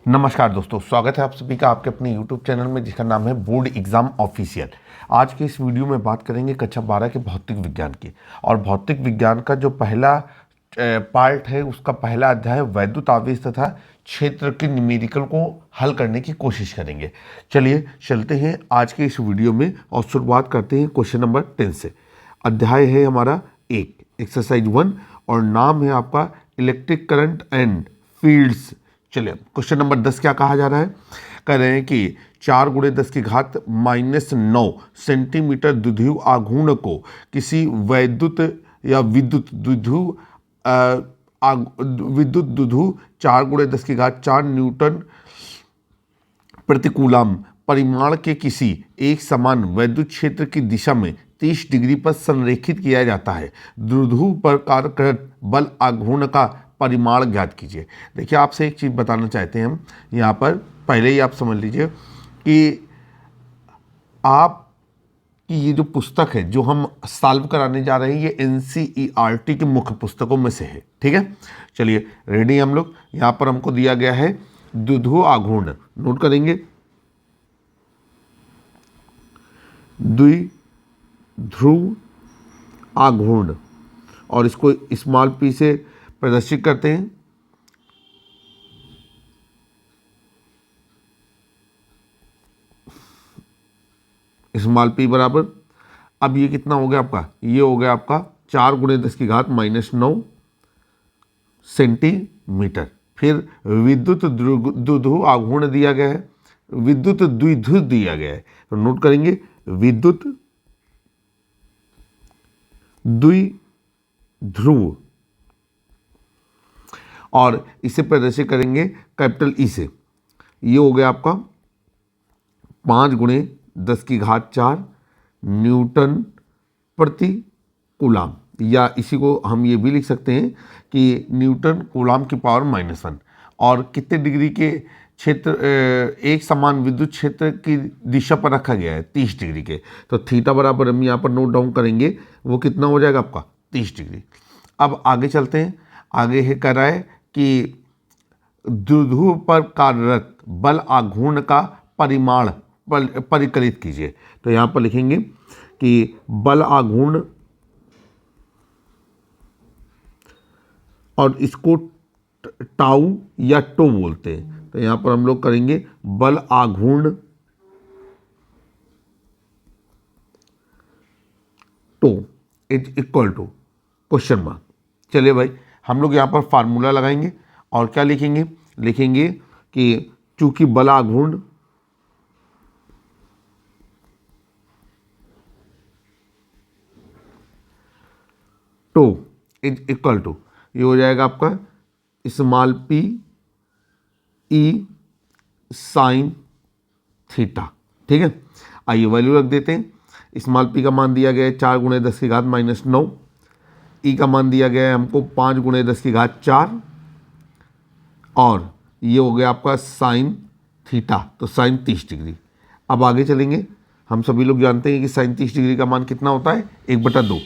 नमस्कार दोस्तों, स्वागत है आप सभी का आपके अपने YouTube चैनल में जिसका नाम है बोर्ड एग्जाम ऑफिशियल। आज के इस वीडियो में बात करेंगे कक्षा 12 के भौतिक विज्ञान की। और भौतिक विज्ञान का जो पहला पार्ट है उसका पहला अध्याय वैद्युत आवेश तथा क्षेत्र के न्यूमेरिकल को हल करने की कोशिश करेंगे। चलिए चलते हैं आज के इस वीडियो में और शुरुआत करते हैं क्वेश्चन नंबर 10 से। अध्याय है हमारा 1 एक्सरसाइज 1 और नाम है आपका इलेक्ट्रिक करंट एंड फील्ड्स। चलिए क्वेश्चन नंबर 10 क्या कहा जा रहा है। कह रहे हैं कि 4 × 10 की घात -9 सेंटीमीटर द्विध्रुव आघूर्ण को किसी वैद्युत या विद्युत द्विध्रुव 4 × 10 की घात 4 न्यूटन प्रतिकूलम परिमाण के किसी एक समान वैद्युत क्षेत्र की दिशा में 30 डिग्री पर संरेखित किया जाता है। द्विध्रुव पर कार्य करत बल आघूर्ण का परिमाण ज्ञात कीजिए। देखिए आपसे एक चीज़ बताना चाहते हैं हम यहाँ पर, पहले ही आप समझ लीजिए कि आप कि ये जो पुस्तक है जो हम सॉल्व कराने जा रहे हैं ये NCERT की मुख्य पुस्तकों में से है। ठीक है, चलिए रेडी हम लोग। यहाँ पर हमको दिया गया है द्विध्रुव आघूर्ण, नोट करेंगे द्विध्रुव आघूर्ण और इसको स्मॉल p से प्रदर्शित करते हैं। स्मॉल p बराबर, अब ये कितना हो गया आपका, ये हो गया आपका 4 × 10 की घात -9 सेंटीमीटर। फिर विद्युत द्विध्रुव आघूर्ण दिया गया है, विद्युत द्विध्रुव दिया गया है, तो नोट करेंगे विद्युत द्विध्रुव और इसे प्रदर्शित करेंगे कैपिटल ई से। ये हो गया आपका 5 × 10 की घात 4 न्यूटन प्रति कूलाम, या इसी को हम ये भी लिख सकते हैं कि न्यूटन कूलाम की पावर -1। और कितने डिग्री के क्षेत्र एक समान विद्युत क्षेत्र की दिशा पर रखा गया है 30 डिग्री के, तो थीटा बराबर हम यहाँ पर नोट डाउन करेंगे वो कितना हो जाएगा आपका 30 डिग्री। अब आगे चलते हैं, आगे है कह रहा है कि द्विध्रुव पर कार्यरत बल आघूर्ण का परिमाण परिकलित कीजिए। तो यहाँ पर लिखेंगे कि बल आघूर्ण, और इसको टाउ या टो बोलते हैं, तो यहाँ पर हम लोग करेंगे बल आघूर्ण tau is equal to question mark. चलिए भाई हम लोग यहाँ पर फार्मूला लगाएंगे और क्या लिखेंगे, लिखेंगे कि चूंकि बल आघूर्ण टो इज इक्वल टू, ये हो जाएगा आपका small p e sine theta. ठीक है, आइए वैल्यू रख देते हैं। स्मॉल p का मान दिया गया है 4 × 10 की घात -9, ई का मान दिया गया है हमको 5 × 10 की घात 4 और ये हो गया आपका साइन थीटा, तो साइन 30 डिग्री। अब आगे चलेंगे, हम सभी लोग जानते हैं कि साइन 30 डिग्री का मान कितना होता है 1/2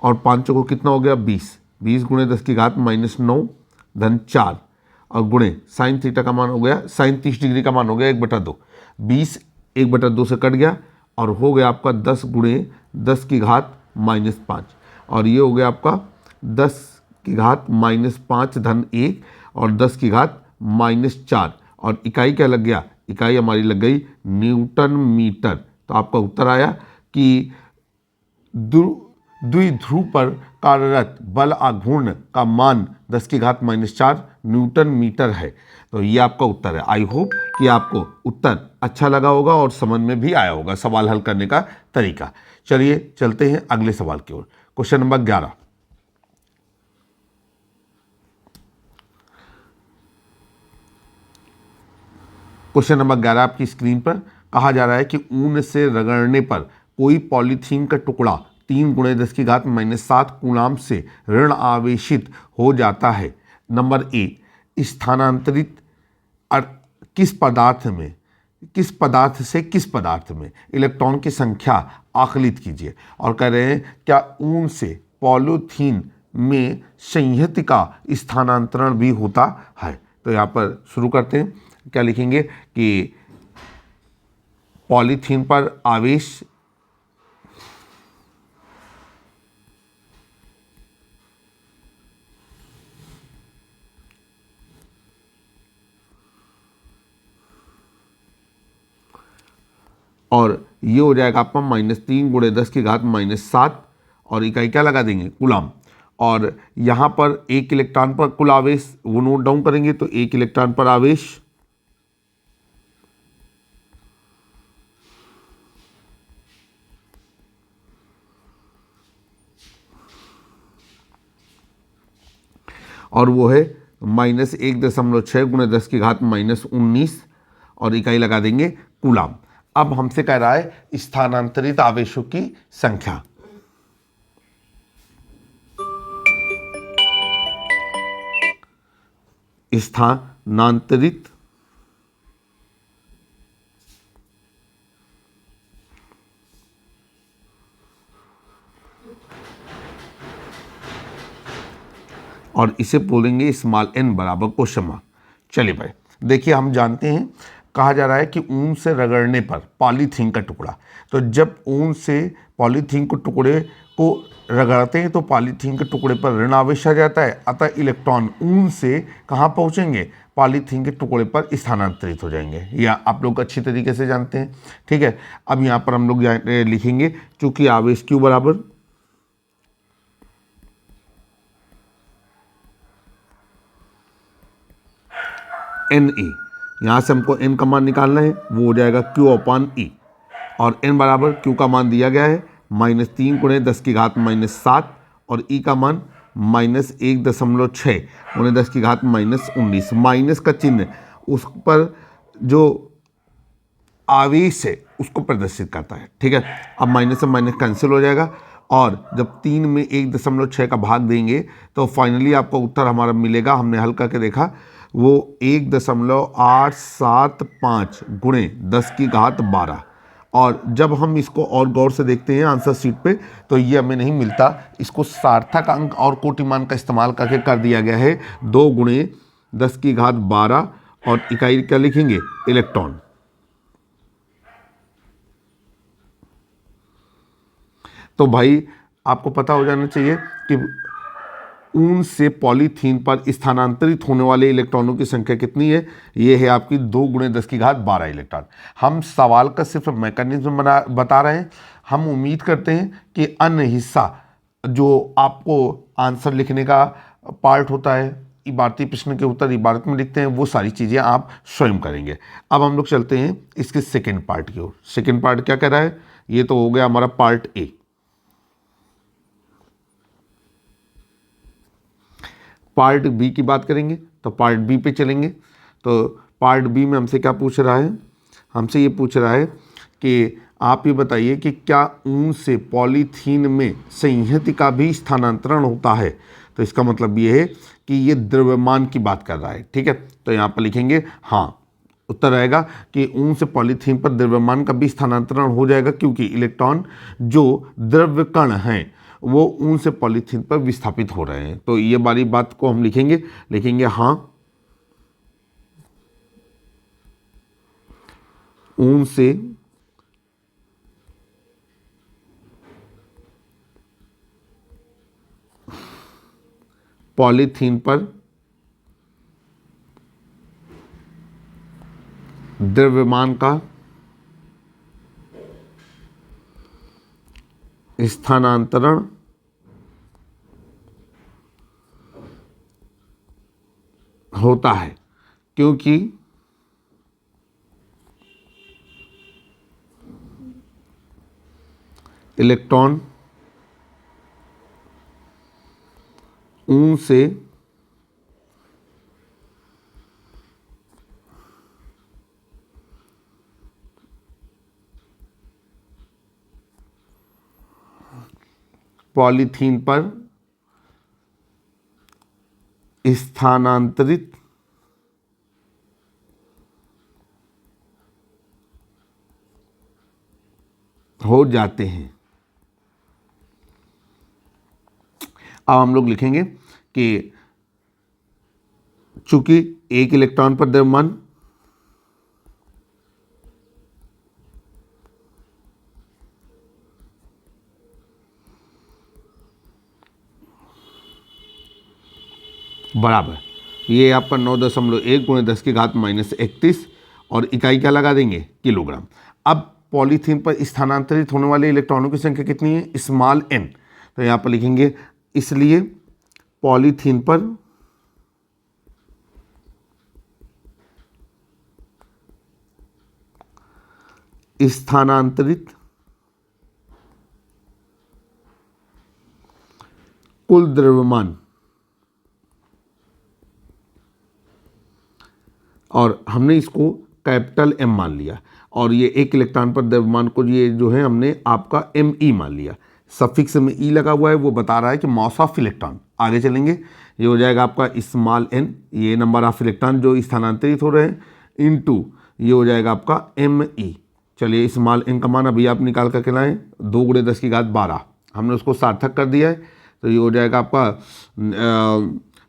और 5 को कितना हो गया 20 × 10 की घात -9 धन 4 और गुणे साइन थीटा का मान हो गया, साइन 30 डिग्री का मान हो गया 1/2, 20 1/2 से कट गया और हो गया आपका 10 × 10 की घात -5 और ये हो गया आपका 10 की घात -5 धन 1 और 10 की घात -4 और इकाई क्या लग गया, इकाई हमारी लग गई न्यूटन मीटर। तो आपका उत्तर आया कि द्विध्रुव पर कार्यरत बल आघूर्ण का मान 10 की घात -4 न्यूटन मीटर है। तो ये आपका उत्तर है। आई होप कि आपको उत्तर अच्छा लगा होगा और समझ में भी आया होगा सवाल हल करने का तरीका। चलिए चलते हैं अगले सवाल की ओर। Question number 11। क्वेश्चन नंबर 11 आपकी स्क्रीन पर कहा जा रहा है कि ऊन से रगड़ने पर कोई पॉलीथीन का टुकड़ा 3 × 10 की घात -7 कूलाम से ऋण आवेशित हो जाता है। नंबर ए, स्थानांतरित किस पदार्थ में, किस पदार्थ से किस पदार्थ में इलेक्ट्रॉन की संख्या आकलित कीजिए। और कह रहे हैं क्या ऊन से पॉलीथीन में संहति का स्थानांतरण भी होता है। तो यहाँ पर शुरू करते हैं। क्या लिखेंगे कि पॉलीथीन पर आवेश और ये हो जाएगा आपका -3 × 10⁻⁷ और इकाई क्या लगा देंगे कूलाम। और यहाँ पर 1 इलेक्ट्रॉन पर कुल आवेश वो नोट डाउन करेंगे, तो 1 इलेक्ट्रॉन पर आवेश और वो है -1.6 × 10⁻⁻19 और इकाई लगा देंगे कूलाम। अब हमसे कह रहा है स्थानांतरित आवेशों की संख्या। स्थानांतरित और इसे बोलेंगे स्मॉल n बराबर क्वेश्चन मार्क। चलिए भाई देखिए, हम जानते हैं कहा जा रहा है कि ऊन से रगड़ने पर पॉलीथीन का टुकड़ा, तो जब ऊन से पॉलीथीन को टुकड़े को रगड़ते हैं तो पॉलीथीन के टुकड़े पर ऋण आवेश आ जाता है, अतः इलेक्ट्रॉन ऊन से कहाँ पहुँचेंगे, पॉलीथीन के टुकड़े पर स्थानांतरित हो जाएंगे। यह आप लोग अच्छी तरीके से जानते हैं, ठीक है। अब यहाँ पर हम लोग लिखेंगे चूंकि आवेश Q बराबर NE, यहाँ से हमको n का मान निकालना है, वो हो जाएगा Q/E और n बराबर Q का मान दिया गया है -3 × 10⁻⁷ और E का मान -1.6 × 10⁻⁻19। माइनस का चिन्ह उस पर जो आवेश है उसको प्रदर्शित करता है, ठीक है। अब माइनस से माइनस कैंसिल हो जाएगा और जब 3 में 1.6 का भाग देंगे तो फाइनली आपको उत्तर हमारा मिलेगा, हमने हल करके देखा, वो 1.875 × 10⁻12। और जब हम इसको और गौर से देखते हैं आंसर शीट पे तो ये हमें नहीं मिलता, इसको सार्थक अंक और कोटिमान का इस्तेमाल करके कर दिया गया है 2 × 10⁻12 और इकाई क्या लिखेंगे इलेक्ट्रॉन। तो भाई आपको पता हो जाना चाहिए कि ऊन से पॉलीथीन पर स्थानांतरित होने वाले इलेक्ट्रॉनों की संख्या कितनी है। ये है आपकी 2 × 10⁻12 इलेक्ट्रॉन। हम सवाल का सिर्फ मैकेनिज्म बता रहे हैं। हम उम्मीद करते हैं कि अन्य हिस्सा जो आपको आंसर लिखने का पार्ट होता है, इबारती प्रश्न के उत्तर इबारत में लिखते हैं, वो सारी चीज़ें आप स्वयं करेंगे। अब हम लोग चलते हैं इसके सेकेंड पार्ट की ओर। सेकेंड पार्ट क्या कह रहा है, ये तो हो गया हमारा पार्ट ए। पार्ट बी की बात करेंगे तो पार्ट बी पे चलेंगे। तो पार्ट बी में हमसे क्या पूछ रहा है, हमसे ये पूछ रहा है कि आप ये बताइए कि क्या ऊन से पॉलीथीन में संहति का भी स्थानांतरण होता है। तो इसका मतलब ये है कि ये द्रव्यमान की बात कर रहा है, ठीक है। तो यहाँ पर लिखेंगे हाँ, उत्तर आएगा कि ऊन से पॉलीथीन पर द्रव्यमान का भी स्थानांतरण हो जाएगा, क्योंकि इलेक्ट्रॉन जो द्रव्य कण हैं वो ऊन से पॉलीथीन पर विस्थापित हो रहे हैं। तो ये वाली बात को हम लिखेंगे हाँ, ऊन से पॉलीथीन पर द्रव्यमान का स्थानांतरण होता है, क्योंकि इलेक्ट्रॉन ऊन से पॉलीथीन पर स्थानांतरित हो जाते हैं। अब हम लोग लिखेंगे कि चूंकि एक इलेक्ट्रॉन पर द्रव्यमान बराबर, ये आपका 9.1 गुणे 10 की घात माइनस 31 और इकाई क्या लगा देंगे, किलोग्राम। अब पॉलीथीन पर स्थानांतरित होने वाले इलेक्ट्रॉनों की संख्या कितनी है, स्मॉल n, तो यहाँ पर लिखेंगे इसलिए पॉलीथीन पर स्थानांतरित कुल द्रव्यमान, और हमने इसको कैपिटल M मान लिया, और ये एक इलेक्ट्रॉन पर द्रव्यमान को ये जो है हमने आपका Me मान लिया। सफिक्स में E लगा हुआ है, वो बता रहा है कि मास ऑफ इलेक्ट्रॉन। आगे चलेंगे, ये हो जाएगा आपका स्मॉल n, ये नंबर ऑफ इलेक्ट्रॉन जो स्थानांतरित हो रहे हैं, इनटू ये हो जाएगा आपका Me। चलिए स्मॉल n का मान अभी आप निकाल करके लाएँ, 2 गुणे 10 की घात 12, हमने उसको सार्थक कर दिया है, तो ये हो जाएगा आपका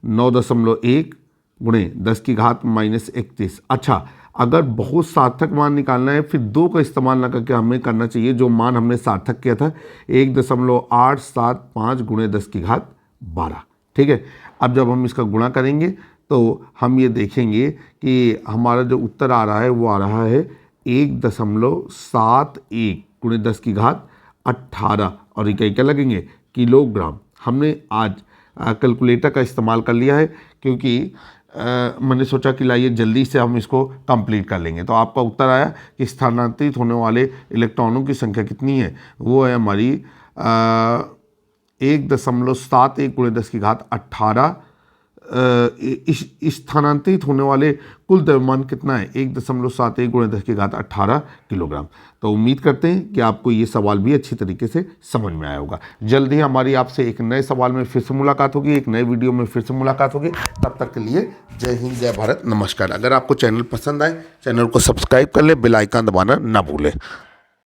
9.1 गुणे 10 की घात माइनस 31। अच्छा, अगर बहुत सार्थक मान निकालना है फिर 2 का इस्तेमाल ना करके हमें करना चाहिए जो मान हमने सार्थक किया था, 1.875 गुणे 10 की घात 12। ठीक है, अब जब हम इसका गुणा करेंगे तो हम ये देखेंगे कि हमारा जो उत्तर आ रहा है वो आ रहा है 1.71 गुणे 10 की घात 18, और इकाई क्या लगेंगे, किलोग्राम। हमने आज कैलकुलेटर का इस्तेमाल कर लिया है क्योंकि मैंने सोचा कि लाइए जल्दी से हम इसको कंप्लीट कर लेंगे। तो आपका उत्तर आया कि स्थानांतरित होने वाले इलेक्ट्रॉनों की संख्या कितनी है, वो है हमारी 1.71 गुणे 10 की घात 18। स्थानांतरित होने वाले कुल द्रव्यमान कितना है, 1.71 गुणे 10 की घात 18 किलोग्राम। तो उम्मीद करते हैं कि आपको ये सवाल भी अच्छी तरीके से समझ में आया होगा। जल्द ही हमारी आपसे एक नए सवाल में फिर से मुलाकात होगी, एक नए वीडियो में फिर से मुलाकात होगी। तब तक के लिए जय हिंद, जय भारत, नमस्कार। अगर आपको चैनल पसंद आए, चैनल को सब्सक्राइब कर ले, बेल आइकन दबाना ना भूलें।